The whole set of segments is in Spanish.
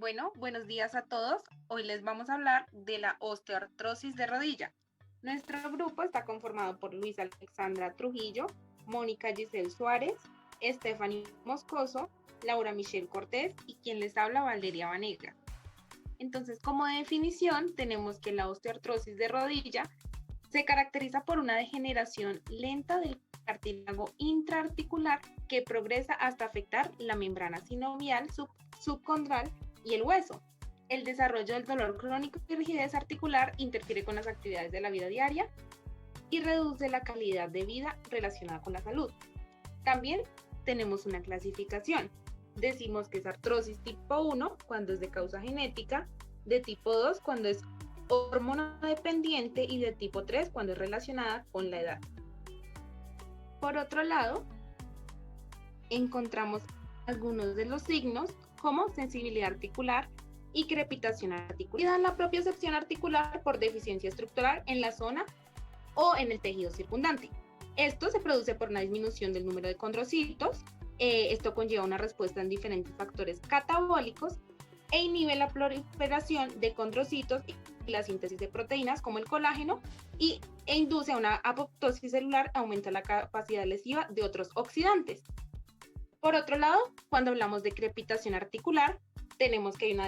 Bueno, buenos días a todos. Hoy les vamos a hablar de la osteoartrosis de rodilla. Nuestro grupo está conformado por Luis Alexandra Trujillo, Mónica Giselle Suárez, Stephanie Moscoso, Laura Michelle Cortés y quien les habla, Valeria Vanegas. Entonces, como definición, tenemos que la osteoartrosis de rodilla se caracteriza por una degeneración lenta del cartílago intraarticular que progresa hasta afectar la membrana sinovial, subcondral y el hueso. El desarrollo del dolor crónico y rigidez articular interfiere con las actividades de la vida diaria y reduce la calidad de vida relacionada con la salud. También tenemos una clasificación. Decimos que es artrosis tipo 1 cuando es de causa genética, de tipo 2 cuando es hormonodependiente y de tipo 3 cuando es relacionada con la edad. Por otro lado, encontramos algunos de los signos como sensibilidad articular y crepitación articular. Y dan la propiocepción articular por deficiencia estructural en la zona o en el tejido circundante. Esto se produce por una disminución del número de condrocitos. Esto conlleva una respuesta en diferentes factores catabólicos e inhibe la proliferación de condrocitos y la síntesis de proteínas como el colágeno e induce a una apoptosis celular, aumenta la capacidad lesiva de otros oxidantes. Por otro lado, cuando hablamos de crepitación articular, tenemos que hay una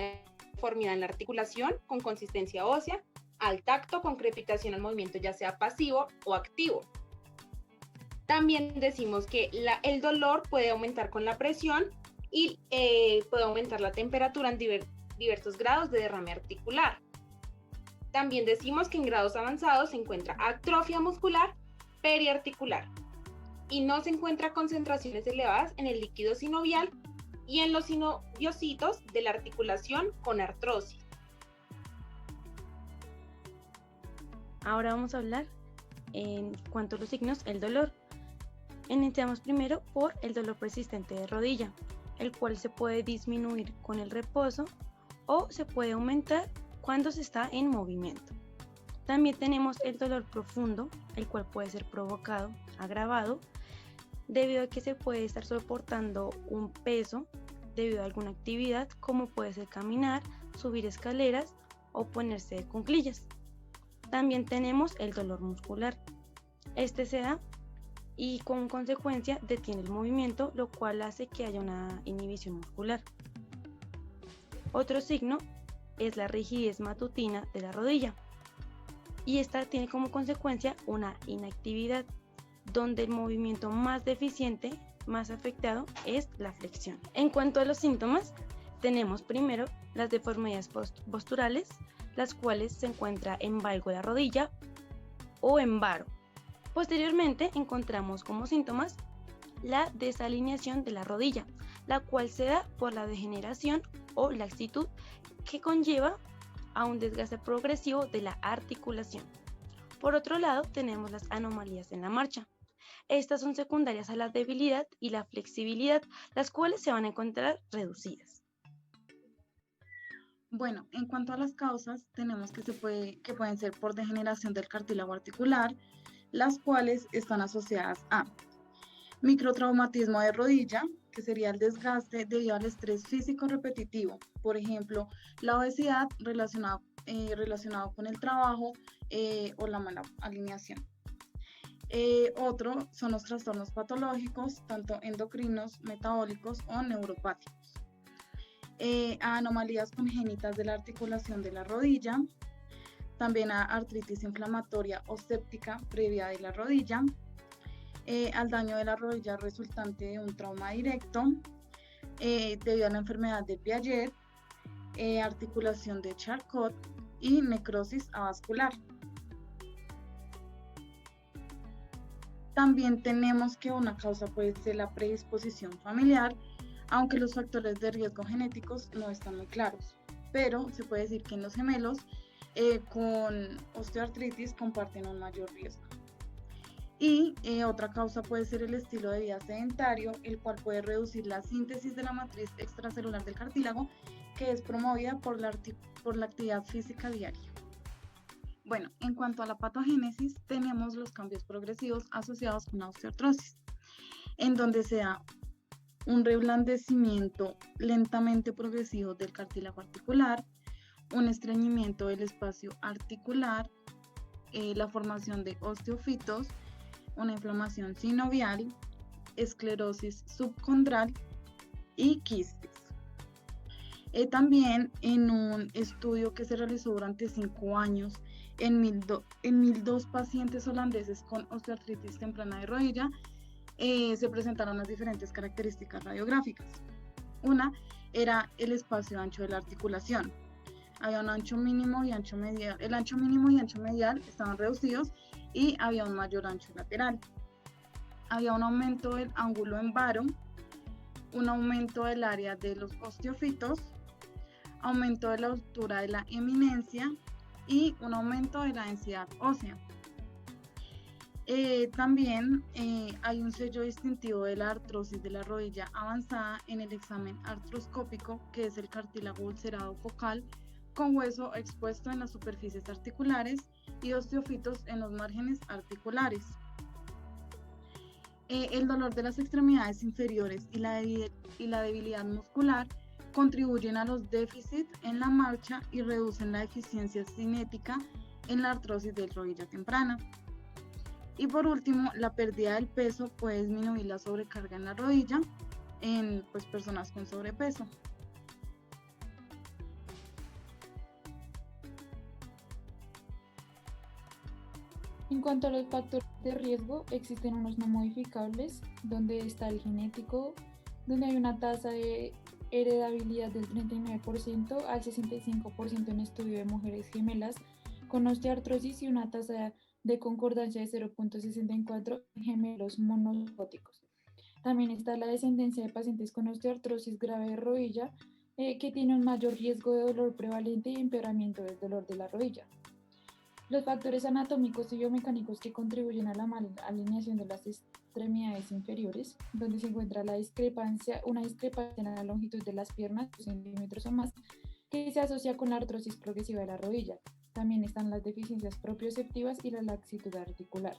deformidad en la articulación con consistencia ósea, al tacto con crepitación al movimiento ya sea pasivo o activo. También decimos que el dolor puede aumentar con la presión y puede aumentar la temperatura en diversos grados de derrame articular. También decimos que en grados avanzados se encuentra atrofia muscular periarticular y no se encuentra concentraciones elevadas en el líquido sinovial y en los sinoviocitos de la articulación con artrosis. Ahora vamos a hablar en cuanto a los signos, el dolor. Iniciamos primero por el dolor persistente de rodilla, el cual se puede disminuir con el reposo o se puede aumentar cuando se está en movimiento. También tenemos el dolor profundo, el cual puede ser provocado, agravado, debido a que se puede estar soportando un peso debido a alguna actividad, como puede ser caminar, subir escaleras o ponerse de cuclillas. También tenemos el dolor muscular. Este se da y con consecuencia detiene el movimiento, lo cual hace que haya una inhibición muscular. Otro signo es la rigidez matutina de la rodilla y esta tiene como consecuencia una inactividad, donde el movimiento más deficiente, más afectado es la flexión. En cuanto a los síntomas, tenemos primero las deformidades posturales, las cuales se encuentran en valgo de la rodilla o en varo. Posteriormente encontramos como síntomas la desalineación de la rodilla, la cual se da por la degeneración o laxitud que conlleva a un desgaste progresivo de la articulación. Por otro lado, tenemos las anomalías en la marcha. Estas son secundarias a la debilidad y la flexibilidad, las cuales se van a encontrar reducidas. Bueno, en cuanto a las causas, tenemos que pueden ser por degeneración del cartílago articular, las cuales están asociadas a microtraumatismo de rodilla, que sería el desgaste debido al estrés físico repetitivo, por ejemplo, la obesidad relacionado con el trabajo o la mala alineación. Otro son los trastornos patológicos, tanto endocrinos, metabólicos o neuropáticos. A anomalías congénitas de la articulación de la rodilla, también a artritis inflamatoria o séptica previa de la rodilla, al daño de la rodilla resultante de un trauma directo, debido a la enfermedad de Piaget, articulación de Charcot y necrosis avascular. También tenemos que una causa puede ser la predisposición familiar, aunque los factores de riesgo genéticos no están muy claros, pero se puede decir que en los gemelos con osteoartritis comparten un mayor riesgo. Y otra causa puede ser el estilo de vida sedentario, el cual puede reducir la síntesis de la matriz extracelular del cartílago, que es promovida por la actividad física diaria. Bueno, en cuanto a la patogénesis, tenemos los cambios progresivos asociados con la osteoartrosis, en donde se da un reblandecimiento lentamente progresivo del cartílago articular, un estreñimiento del espacio articular, la formación de osteofitos, una inflamación sinovial, esclerosis subcondral y quistes. También en un estudio que se realizó durante 5 años en 1.002 pacientes holandeses con osteoartritis temprana de rodilla, se presentaron las diferentes características radiográficas. Una era el espacio ancho de la articulación. Había un ancho mínimo y ancho medial. El ancho mínimo y ancho medial estaban reducidos y había un mayor ancho lateral. Había un aumento del ángulo en varo, un aumento del área de los osteofitos, aumento de la altura de la eminencia y un aumento de la densidad ósea. También hay un sello distintivo de la artrosis de la rodilla avanzada en el examen artroscópico, que es el cartílago ulcerado focal con hueso expuesto en las superficies articulares y osteofitos en los márgenes articulares. El dolor de las extremidades inferiores y la debilidad muscular contribuyen a los déficits en la marcha y reducen la eficiencia cinética en la artrosis de rodilla temprana. Y por último, la pérdida del peso puede disminuir la sobrecarga en la rodilla en personas con sobrepeso. En cuanto a los factores de riesgo, existen unos no modificables, donde está el genético, donde hay una tasa de heredabilidad del 39% al 65% en estudio de mujeres gemelas con osteoartrosis y una tasa de concordancia de 0.64 en gemelos monocóticos. También está la descendencia de pacientes con osteoartrosis grave de rodilla, que tiene un mayor riesgo de dolor prevalente y empeoramiento del dolor de la rodilla. Los factores anatómicos y biomecánicos que contribuyen a la mala alineación de las extremidades inferiores, donde se encuentra una discrepancia en la longitud de las piernas, 2 centímetros o más, que se asocia con la artrosis progresiva de la rodilla. También están las deficiencias propioceptivas y la laxitud articular.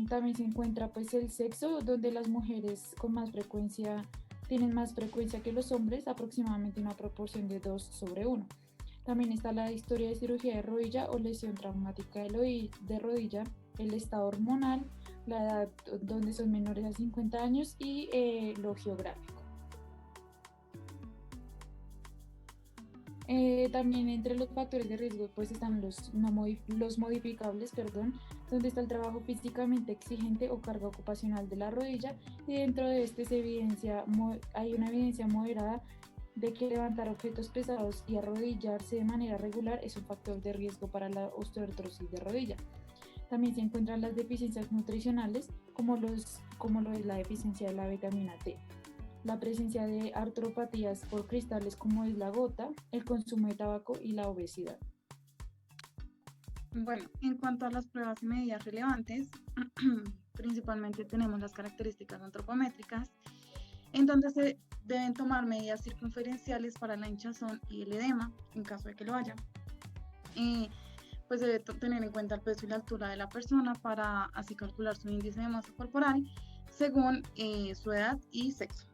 También se encuentra el sexo, donde las mujeres con más frecuencia tienen más frecuencia que los hombres, aproximadamente una proporción de 2/1. También está la historia de cirugía de rodilla o lesión traumática de rodilla, el estado hormonal, la edad donde son menores a 50 años y lo geográfico. También entre los factores de riesgo están los modificables, donde está el trabajo físicamente exigente o carga ocupacional de la rodilla, y dentro de este hay una evidencia moderada de que levantar objetos pesados y arrodillarse de manera regular es un factor de riesgo para la osteoartrosis de rodilla. También se encuentran las deficiencias nutricionales, como lo es la deficiencia de la vitamina D, la presencia de artropatías por cristales como es la gota, el consumo de tabaco y la obesidad. Bueno, en cuanto a las pruebas y medidas relevantes, principalmente tenemos las características antropométricas, en donde se deben tomar medidas circunferenciales para la hinchazón y el edema, en caso de que lo haya. Debe tener en cuenta el peso y la altura de la persona para así calcular su índice de masa corporal según su edad y sexo.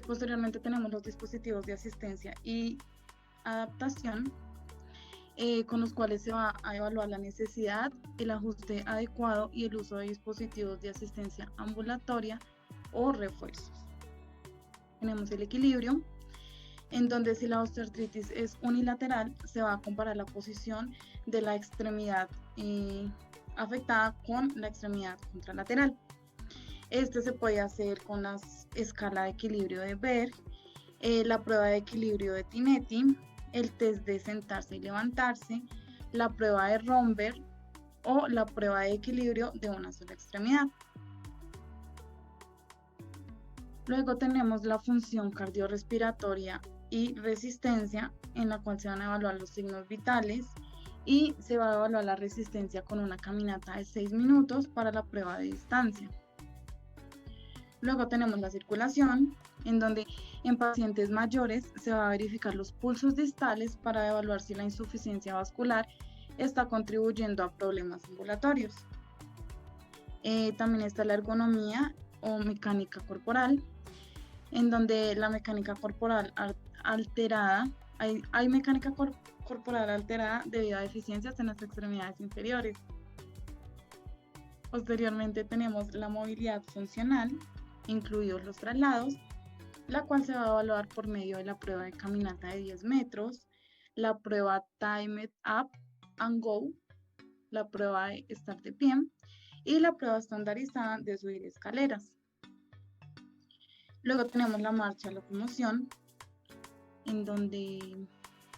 Posteriormente tenemos los dispositivos de asistencia y adaptación, con los cuales se va a evaluar la necesidad, el ajuste adecuado y el uso de dispositivos de asistencia ambulatoria o refuerzos. Tenemos el equilibrio, en donde si la osteoartritis es unilateral, se va a comparar la posición de la extremidad afectada con la extremidad contralateral. Este se puede hacer con la escala de equilibrio de Berg, la prueba de equilibrio de Tinetti, el test de sentarse y levantarse, la prueba de Romberg o la prueba de equilibrio de una sola extremidad. Luego tenemos la función cardiorrespiratoria y resistencia, en la cual se van a evaluar los signos vitales y se va a evaluar la resistencia con una caminata de 6 minutos para la prueba de distancia. Luego tenemos la circulación, en donde en pacientes mayores se va a verificar los pulsos distales para evaluar si la insuficiencia vascular está contribuyendo a problemas ambulatorios. También está la ergonomía, o mecánica corporal, en donde la mecánica corporal alterada, hay mecánica corporal alterada debido a deficiencias en las extremidades inferiores. Posteriormente tenemos la movilidad funcional, incluidos los traslados, la cual se va a evaluar por medio de la prueba de caminata de 10 metros, la prueba Timed Up and Go, la prueba de estar de pie y la prueba estandarizada de subir escaleras. Luego tenemos la marcha locomoción, en donde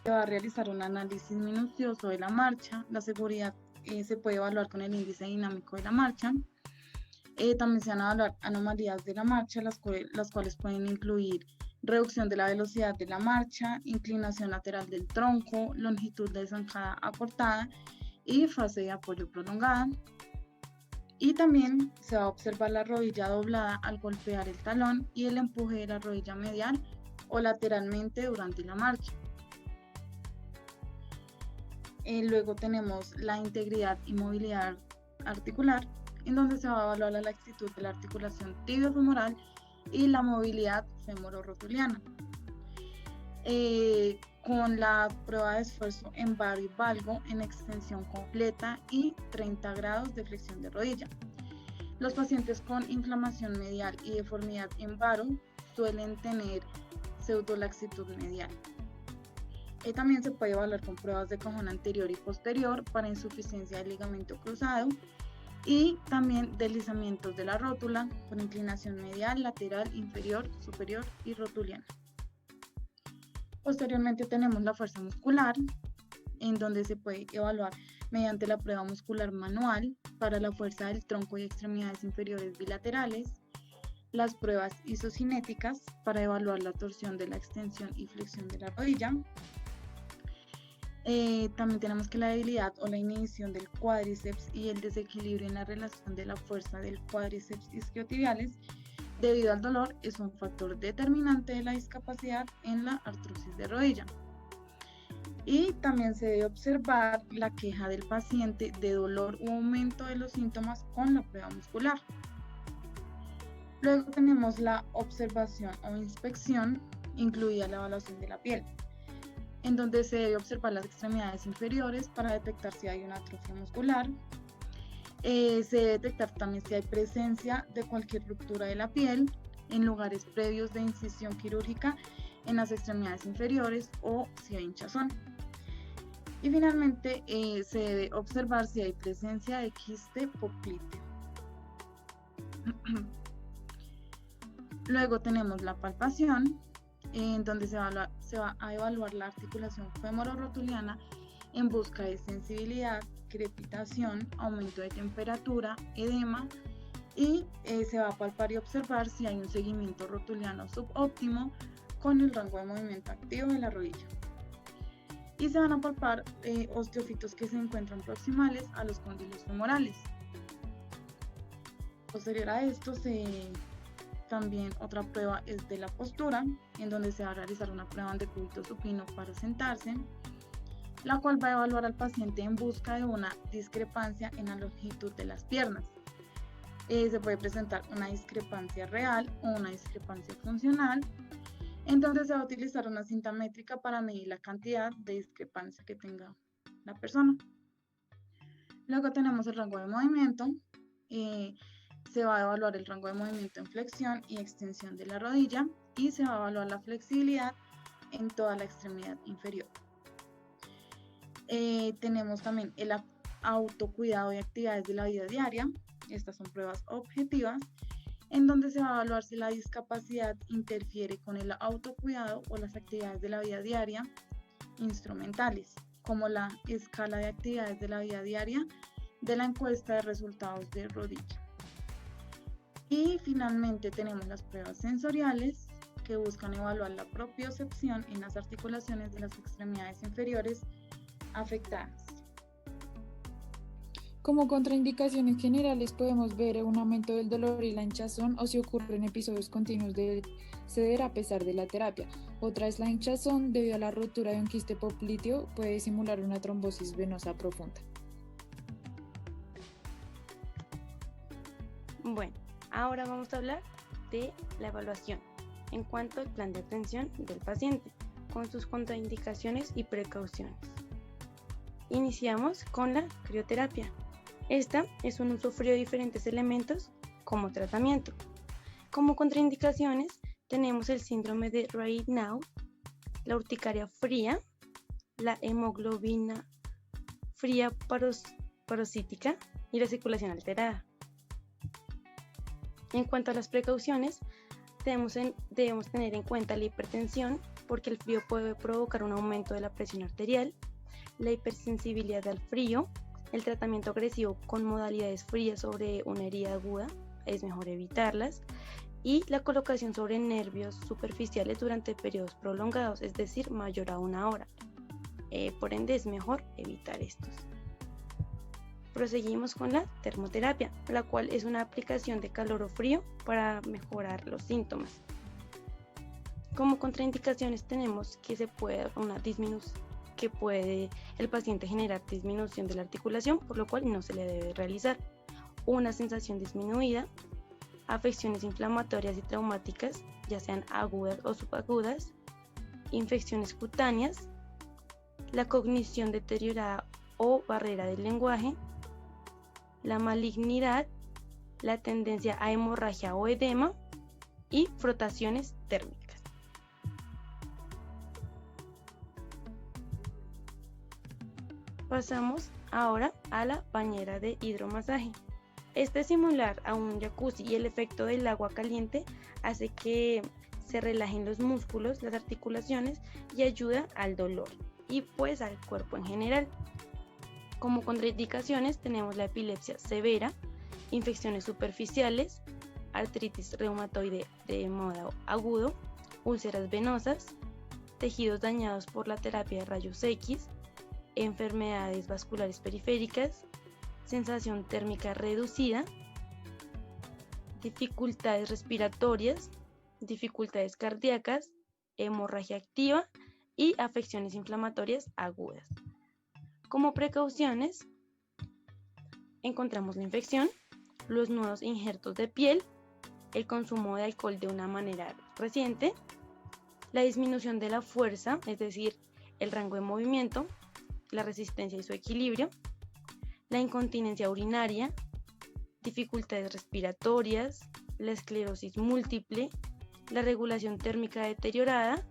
se va a realizar un análisis minucioso de la marcha. La seguridad se puede evaluar con el índice dinámico de la marcha. También se van a evaluar anomalías de la marcha, las cuales pueden incluir reducción de la velocidad de la marcha, inclinación lateral del tronco, longitud de zancada acortada y fase de apoyo prolongada. Y también se va a observar la rodilla doblada al golpear el talón y el empuje de la rodilla medial o lateralmente durante la marcha. Luego tenemos la integridad y movilidad articular, en donde se va a evaluar la laxitud de la articulación tibiofemoral y la movilidad femororotuliana. Con la prueba de esfuerzo en varo y valgo en extensión completa y 30 grados de flexión de rodilla. Los pacientes con inflamación medial y deformidad en varo suelen tener pseudolaxitud medial. También se puede evaluar con pruebas de cajón anterior y posterior para insuficiencia del ligamento cruzado y también deslizamientos de la rótula con inclinación medial, lateral, inferior, superior y rotuliana. Posteriormente tenemos la fuerza muscular, en donde se puede evaluar mediante la prueba muscular manual para la fuerza del tronco y extremidades inferiores bilaterales, las pruebas isocinéticas para evaluar la torsión de la extensión y flexión de la rodilla. También tenemos que la debilidad o la inhibición del cuádriceps y el desequilibrio en la relación de la fuerza del cuádriceps isquiotibiales debido al dolor es un factor determinante de la discapacidad en la artrosis de rodilla. Y también se debe observar la queja del paciente de dolor u aumento de los síntomas con la prueba muscular. Luego tenemos la observación o inspección, incluida la evaluación de la piel, en donde se debe observar las extremidades inferiores para detectar si hay una atrofia muscular. Se debe detectar también si hay presencia de cualquier ruptura de la piel en lugares previos de incisión quirúrgica en las extremidades inferiores o si hay hinchazón. Y finalmente se debe observar si hay presencia de quiste popliteo. Luego tenemos la palpación, en donde se va a evaluar la articulación femororotuliana en busca de sensibilidad, crepitación, aumento de temperatura, edema y se va a palpar y observar si hay un seguimiento rotuliano subóptimo con el rango de movimiento activo de la rodilla. Y se van a palpar osteofitos que se encuentran proximales a los cóndilos femorales. Posterior a esto, también otra prueba es de la postura, en donde se va a realizar una prueba en decúbito supino para sentarse, la cual va a evaluar al paciente en busca de una discrepancia en la longitud de las piernas. Se puede presentar una discrepancia real o una discrepancia funcional. Entonces se va a utilizar una cinta métrica para medir la cantidad de discrepancia que tenga la persona. Luego tenemos el rango de movimiento. Se va a evaluar el rango de movimiento en flexión y extensión de la rodilla y se va a evaluar la flexibilidad en toda la extremidad inferior. Tenemos también el autocuidado y actividades de la vida diaria. Estas son pruebas objetivas en donde se va a evaluar si la discapacidad interfiere con el autocuidado o las actividades de la vida diaria instrumentales, como la escala de actividades de la vida diaria de la encuesta de resultados de rodilla. Y finalmente tenemos las pruebas sensoriales que buscan evaluar la propiocepción en las articulaciones de las extremidades inferiores afectadas. Como contraindicaciones generales podemos ver un aumento del dolor y la hinchazón o si ocurren episodios continuos de ceder a pesar de la terapia. Otra es la hinchazón debido a la rotura de un quiste popliteo, puede simular una trombosis venosa profunda. Bueno, Ahora vamos a hablar de la evaluación en cuanto al plan de atención del paciente, con sus contraindicaciones y precauciones. Iniciamos con la crioterapia. Esta es un uso frío de diferentes elementos como tratamiento. Como contraindicaciones tenemos el síndrome de Raynaud, la urticaria fría, la hemoglobina fría parosítica y la circulación alterada. En cuanto a las precauciones, debemos tener en cuenta la hipertensión, porque el frío puede provocar un aumento de la presión arterial, la hipersensibilidad al frío, el tratamiento agresivo con modalidades frías sobre una herida aguda, es mejor evitarlas, y la colocación sobre nervios superficiales durante periodos prolongados, es decir, mayor a 1 hora. Por ende, es mejor evitar estos. Proseguimos con la termoterapia, la cual es una aplicación de calor o frío para mejorar los síntomas. Como contraindicaciones tenemos que puede el paciente generar disminución de la articulación, por lo cual no se le debe realizar, una sensación disminuida, afecciones inflamatorias y traumáticas, ya sean agudas o subagudas, infecciones cutáneas, la cognición deteriorada o barrera del lenguaje, la malignidad, la tendencia a hemorragia o edema y frotaciones térmicas. Pasamos ahora a la bañera de hidromasaje. Este es similar a un jacuzzi y el efecto del agua caliente hace que se relajen los músculos, las articulaciones y ayuda al dolor y pues al cuerpo en general. Como contraindicaciones tenemos la epilepsia severa, infecciones superficiales, artritis reumatoide de modo agudo, úlceras venosas, tejidos dañados por la terapia de rayos X, enfermedades vasculares periféricas, sensación térmica reducida, dificultades respiratorias, dificultades cardíacas, hemorragia activa y afecciones inflamatorias agudas. Como precauciones encontramos la infección, los nuevos injertos de piel, el consumo de alcohol de una manera reciente, la disminución de la fuerza, es decir, el rango de movimiento, la resistencia y su equilibrio, la incontinencia urinaria, dificultades respiratorias, la esclerosis múltiple, la regulación térmica deteriorada,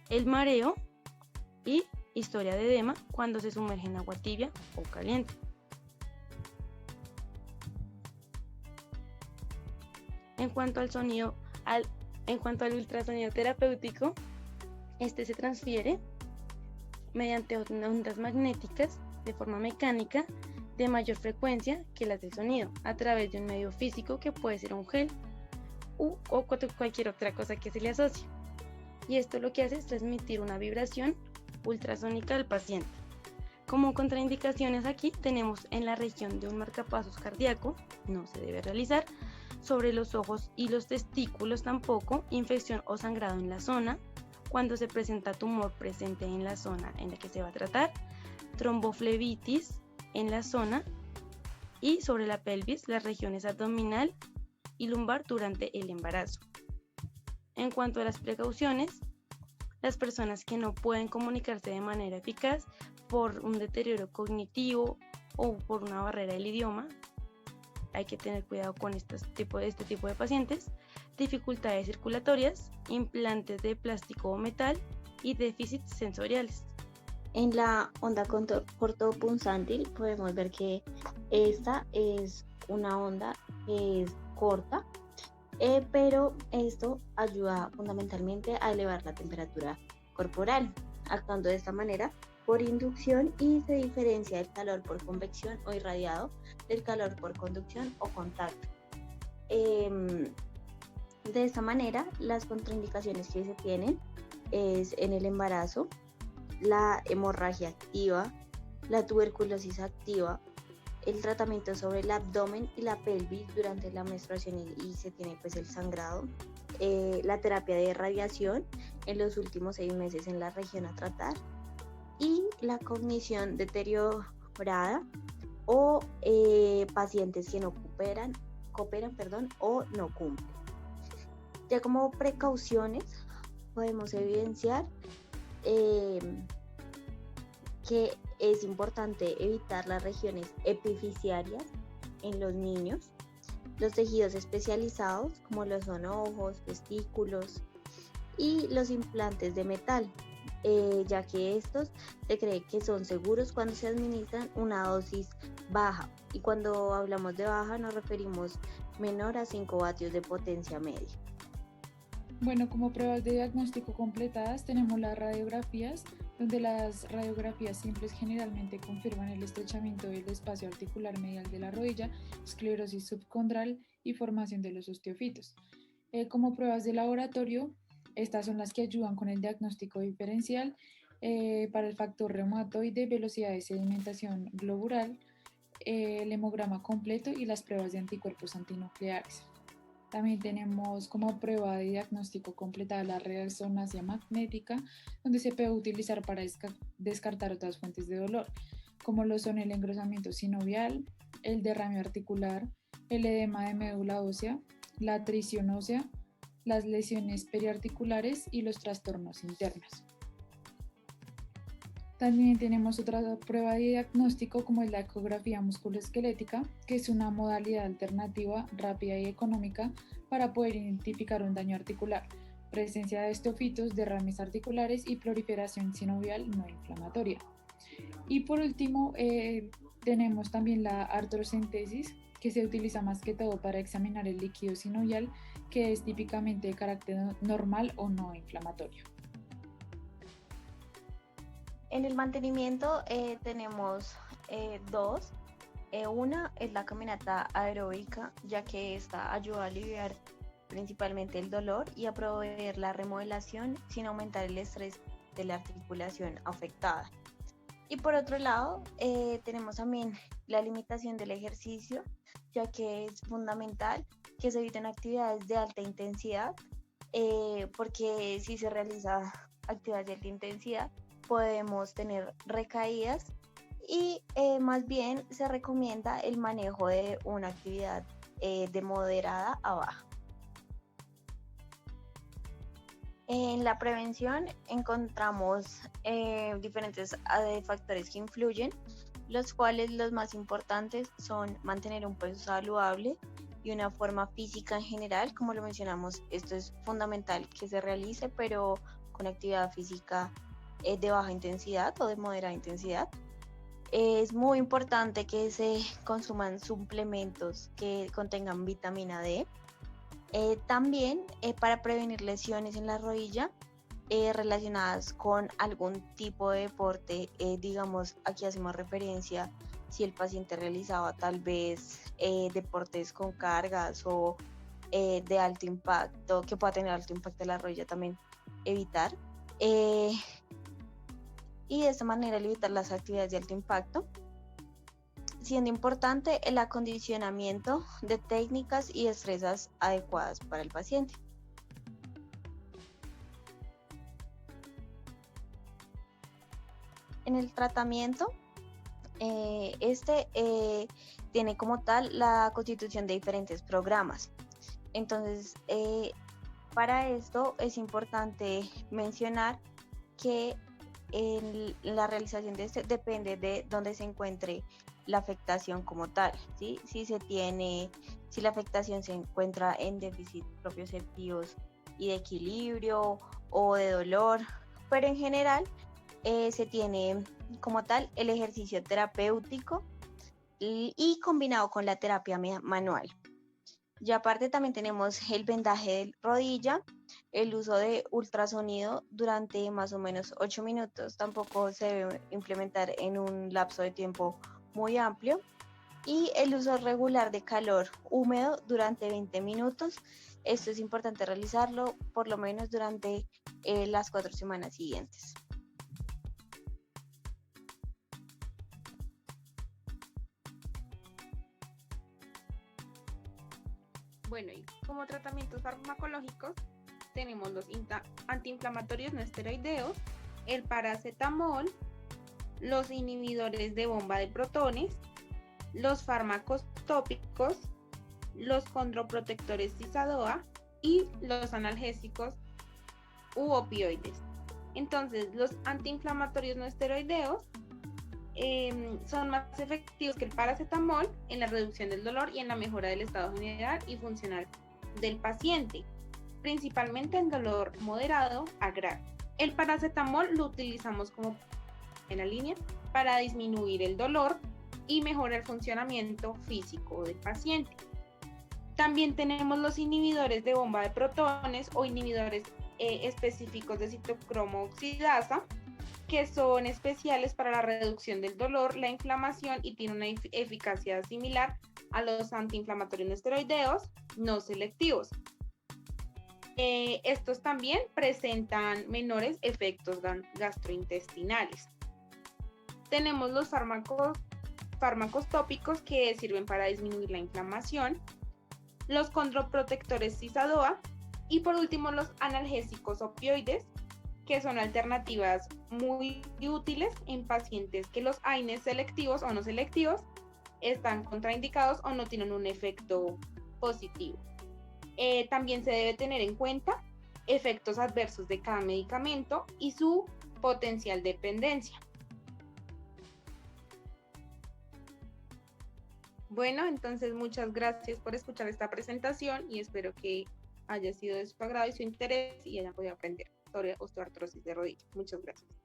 el mareo y historia de edema cuando se sumerge en agua tibia o caliente. En cuanto al ultrasonido terapéutico, este se transfiere mediante ondas magnéticas de forma mecánica de mayor frecuencia que las del sonido, a través de un medio físico que puede ser un gel o cualquier otra cosa que se le asocie. Y esto lo que hace es transmitir una vibración ultrasónica al paciente. Como contraindicaciones aquí tenemos en la región de un marcapasos cardíaco, no se debe realizar, sobre los ojos y los testículos tampoco, infección o sangrado en la zona, cuando se presenta tumor presente en la zona en la que se va a tratar, tromboflebitis en la zona y sobre la pelvis, las regiones abdominal y lumbar durante el embarazo. En cuanto a las precauciones, las personas que no pueden comunicarse de manera eficaz por un deterioro cognitivo o por una barrera del idioma, hay que tener cuidado con este tipo de pacientes, dificultades circulatorias, implantes de plástico o metal y déficits sensoriales. En la onda cortopunzantil podemos ver que esta es una onda que es corta, pero esto ayuda fundamentalmente a elevar la temperatura corporal, actuando de esta manera por inducción y se diferencia el calor por convección o irradiado del calor por conducción o contacto. De esta manera, las contraindicaciones que se tienen es en el embarazo, la hemorragia activa, la tuberculosis activa, el tratamiento sobre el abdomen y la pelvis durante la menstruación y se tiene pues el sangrado, la terapia de radiación en los últimos 6 meses en la región a tratar y la cognición deteriorada o pacientes que no cooperan cooperan, o no cumplen. Ya como precauciones podemos evidenciar que es importante evitar las regiones epifisiarias en los niños, los tejidos especializados como lo son ojos, testículos y los implantes de metal, ya que estos se cree que son seguros cuando se administran una dosis baja, y cuando hablamos de baja nos referimos menor a 5 vatios de potencia media. Bueno, como pruebas de diagnóstico completadas tenemos las radiografías, donde las radiografías simples generalmente confirman el estrechamiento del espacio articular medial de la rodilla, esclerosis subcondral y formación de los osteofitos. Como pruebas de laboratorio, estas son las que ayudan con el diagnóstico diferencial para el factor reumatoide, velocidad de sedimentación globular, el hemograma completo y las pruebas de anticuerpos antinucleares. También tenemos como prueba de diagnóstico completada la resonancia magnética, donde se puede utilizar para descartar otras fuentes de dolor, como lo son el engrosamiento sinovial, el derrame articular, el edema de médula ósea, la atrición ósea, las lesiones periarticulares y los trastornos internos. También tenemos otra prueba de diagnóstico como es la ecografía musculoesquelética, que es una modalidad alternativa, rápida y económica para poder identificar un daño articular, presencia de osteofitos, derrames articulares y proliferación sinovial no inflamatoria. Y por último, tenemos también la artrocentesis, que se utiliza más que todo para examinar el líquido sinovial, que es típicamente de carácter normal o no inflamatorio. En el mantenimiento tenemos dos. Una es la caminata aeróbica, ya que esta ayuda a aliviar principalmente el dolor y a proveer la remodelación sin aumentar el estrés de la articulación afectada. Y por otro lado, tenemos también la limitación del ejercicio, ya que es fundamental que se eviten actividades de alta intensidad, porque si se realiza actividades de alta intensidad, podemos tener recaídas y más bien se recomienda el manejo de una actividad de moderada a baja. En la prevención encontramos diferentes factores que influyen, los cuales los más importantes son mantener un peso saludable y una forma física en general. Como lo mencionamos, esto es fundamental que se realice, pero con actividad física de baja intensidad o de moderada intensidad. Es muy importante que se consuman suplementos que contengan vitamina D. También para prevenir lesiones en la rodilla relacionadas con algún tipo de deporte, digamos, aquí hacemos referencia si el paciente realizaba tal vez deportes con cargas o de alto impacto, que pueda tener alto impacto en la rodilla, también evitar. Y de esta manera evitar las actividades de alto impacto, siendo importante el acondicionamiento de técnicas y destrezas adecuadas para el paciente. En el tratamiento, tiene como tal la constitución de diferentes programas. Entonces, para esto es importante mencionar que en la realización de este depende de dónde se encuentre la afectación como tal, ¿sí? Si la afectación se encuentra en déficit propioceptivos y de equilibrio o de dolor, pero en general se tiene como tal el ejercicio terapéutico y combinado con la terapia manual. Y aparte también tenemos el vendaje de rodilla, el uso de ultrasonido durante más o menos 8 minutos, tampoco se debe implementar en un lapso de tiempo muy amplio, y el uso regular de calor húmedo durante 20 minutos. Esto es importante realizarlo por lo menos durante las 4 semanas siguientes. Bueno, y como tratamientos farmacológicos tenemos los antiinflamatorios no esteroideos, el paracetamol, los inhibidores de bomba de protones, los fármacos tópicos, los condroprotectores cis-ADOA y los analgésicos u opioides. Entonces, los antiinflamatorios no esteroideos son más efectivos que el paracetamol en la reducción del dolor y en la mejora del estado general y funcional del paciente, principalmente en dolor moderado a grave. El paracetamol lo utilizamos como en la línea para disminuir el dolor y mejorar el funcionamiento físico del paciente. También tenemos los inhibidores de bomba de protones o inhibidores específicos de citocromo oxidasa, que son especiales para la reducción del dolor, la inflamación y tienen una eficacia similar a los antiinflamatorios no esteroideos no selectivos. Estos también presentan menores efectos gastrointestinales. Tenemos los fármacos tópicos que sirven para disminuir la inflamación, los condroprotectores cis-ADOA y por último los analgésicos opioides, que son alternativas muy útiles en pacientes que los AINES selectivos o no selectivos están contraindicados o no tienen un efecto positivo. También se debe tener en cuenta efectos adversos de cada medicamento y su potencial dependencia. Bueno, entonces muchas gracias por escuchar esta presentación y espero que haya sido de su agrado y su interés y hayan podido aprender sobre osteoartrosis de rodilla. Muchas gracias.